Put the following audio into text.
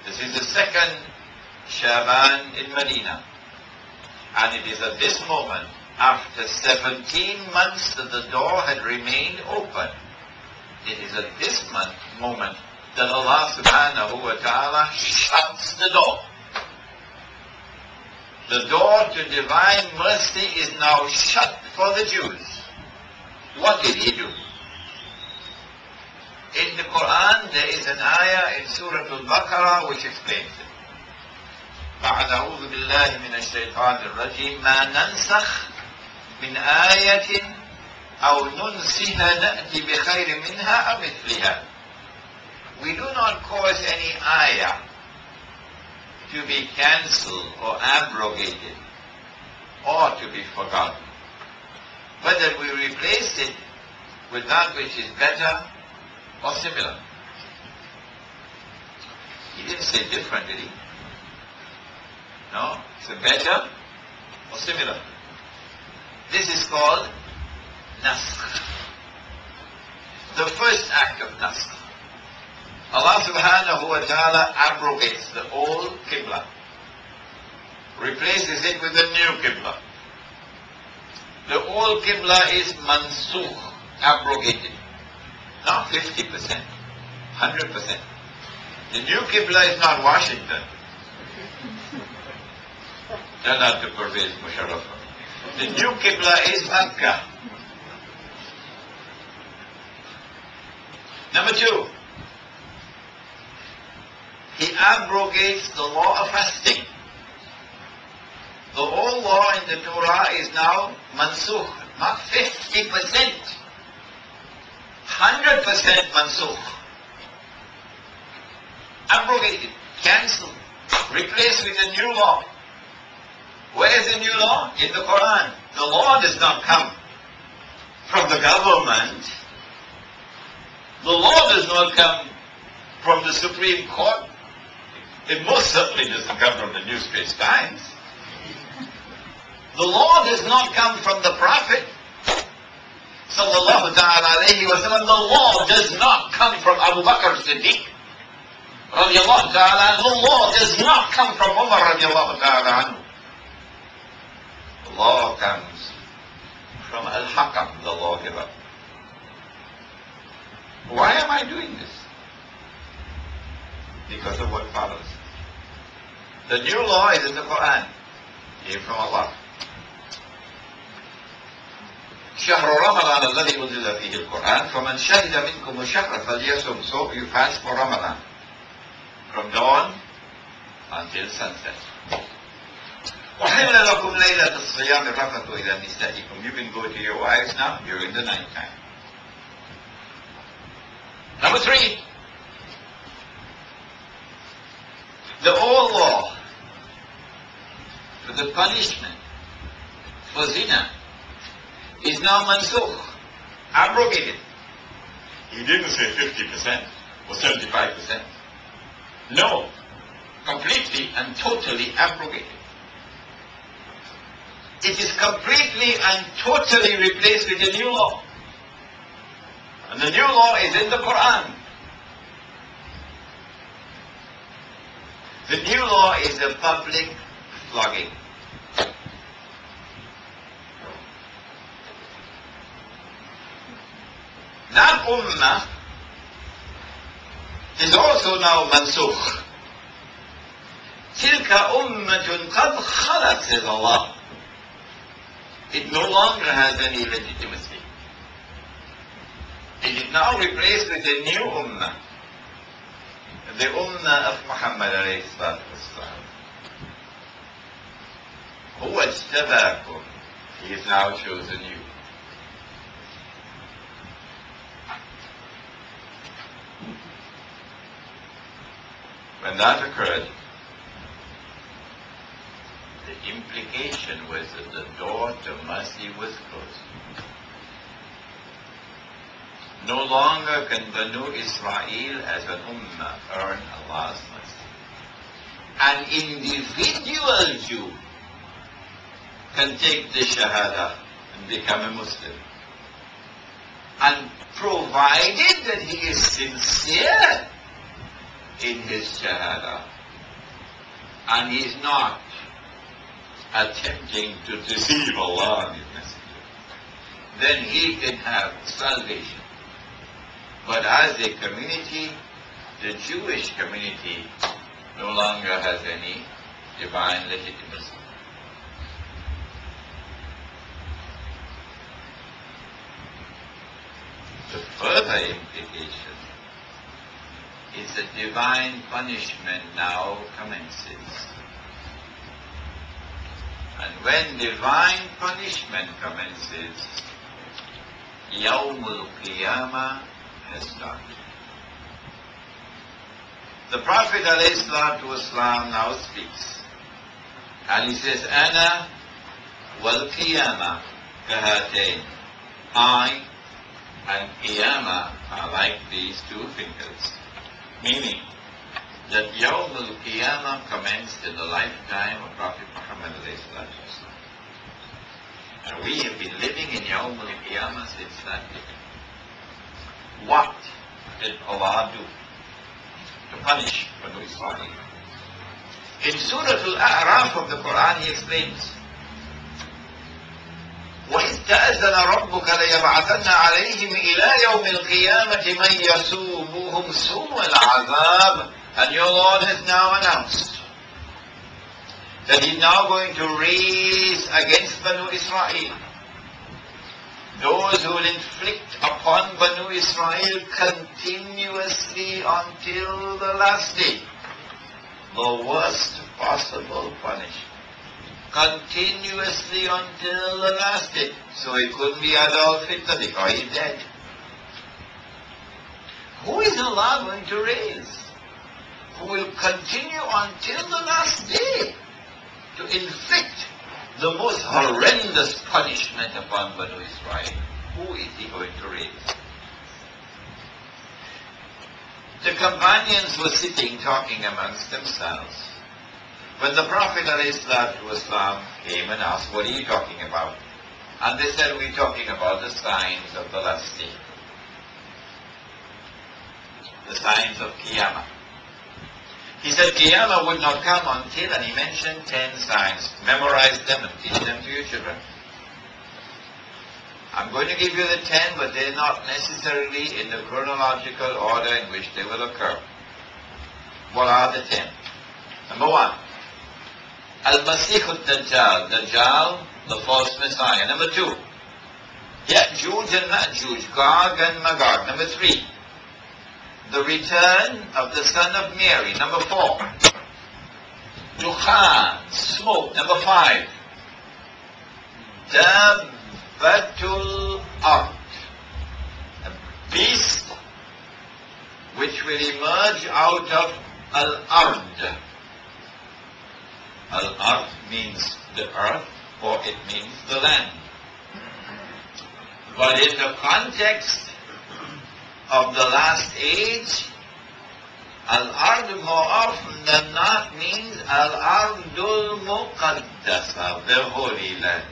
This is the second Sha'aban in Medina. And it is at this moment, after 17 months that the door had remained open, it is at this moment that Allah subhanahu wa ta'ala shuts the door. The door to divine mercy is now shut for the Jews. What did he do? In the Quran there is an ayah in Surah Al-Baqarah which explains it. بعد أعوذ بالله من الشيطان الرجيم ما ننسخ من آية أو ننسها نأتي بخير منها أو مثلها. We do not cause any ayah to be cancelled or abrogated or to be forgotten, but that we replace it with that which is better or similar. He didn't say different, did he? No, it's a better or similar. This is called naskh. The first act of naskh. Allah subhanahu wa ta'ala abrogates the old Qiblah, replaces it with a new Qiblah. The old Qiblah is mansukh, abrogated. Not 50%, 100%. The new Qiblah is not Washington. Jannat Pervez Musharraf. The new Qiblah is Makkah. Number two, he abrogates the law of fasting. The old law in the Torah is now mansukh, not 50%, 100% mansukh. Abrogated, cancelled, replaced with a new law. Where is the new law? In the Quran. The law does not come from the government. The law does not come from the Supreme Court. It most certainly doesn't come from the newspaper Times. The law does not come from the Prophet. Sallallahu ta'ala alayhi wa sallam. The law does not come from Abu Bakr Siddiq. Radiallahu ta'ala. The law does not come from Umar radiallahu ta'ala anhu. The law comes from Al-Hakam, the lawgiver. Why am I doing this? Because of what follows. The new law is in the Quran. Came from Allah. شهر رمضان الذي أنزل فيه القرآن فمن شهد منكم الشهر فليصم. So you fast for Ramadan from dawn until sunset. وحل لكم ليلة الصيام الرفث إلى نسائكم. You can go to your wives now during the night time. Number three, the old law for the punishment for zina is now mansukh, abrogated. He didn't say 50% or 75%. No, completely and totally abrogated. It is completely and totally replaced with a new law. And the new law is in the Quran. The new law is a public flogging. That ummah is also now mansukh. تلك أمة قد خلت, says Allah. It no longer has any legitimacy. It is now replaced with a new ummah. The ummah of Muhammad alayhi salatu wasalam. هو اجتباكم. He has now chosen you. When that occurred, the implication was that the door to mercy was closed. No longer can Banu Israel as an ummah earn Allah's mercy. An individual Jew can take the Shahada and become a Muslim. And provided that he is sincere in his Shahada, and he's not attempting to deceive Allah and His Messenger, then he can have salvation. But as a community, the Jewish community no longer has any divine legitimacy. The further implication is that divine punishment now commences. And when divine punishment commences, Yawmul Qiyamah has started. The Prophet ﷺ now speaks, and he says, Ana wal Qiyamah kahatain. I and Qiyamah are like these two fingers. Meaning that Yawmul Qiyamah commenced in the lifetime of Prophet Muhammad ﷺ. And we have been living in Yawmul Qiyamah since that day. What did Allah do to punish Bani Israel? In Surah Al-A'raf of the Quran, He explains, وَإِذْ تَأَذَّنَ رَبُّكَ لَيَبْعَثَنَّ عَلَيْهِمْ إِلَى يَوْمِ الْقِيَامَةِ مَنْ يَسُومُهُمْ سُوءَ الْعَذَابِ. And your Lord has now announced that He's now going to raise against Bani Israel those who will inflict upon Bani Israel continuously until the last day the worst possible punishment. Continuously until the last day. So it couldn't be Adolf Hitler because he's dead. Who is Allah going to raise? Who will continue until the last day to inflict the most horrendous punishment upon Bani Israel? Who is He going to raise? The companions were sitting talking amongst themselves when the Prophet ﷺ came and asked, what are you talking about? And they said, we're talking about the signs of the last day. The signs of Qiyamah. He said Qiyamah would not come until, and he mentioned 10 signs. Memorize them and teach them to your children. I'm going to give you the 10, but they're not necessarily in the chronological order in which they will occur. What are the 10? Number 1. Al-Masih al-Dajjal. Dajjal, the false Messiah. Number 2. Ya'juj and Ma'juj. Gog and Magog. Number 3. The return of the son of Mary. Number 4. Dukhan, smoke. Number 5. Dabbatul Ard, a beast which will emerge out of Al-Ard. Al-Ard means the earth, or it means the land. But in the context of the last age, Al-Ard more often than not means Al-Ardul Muqaddasa, the Holy Land.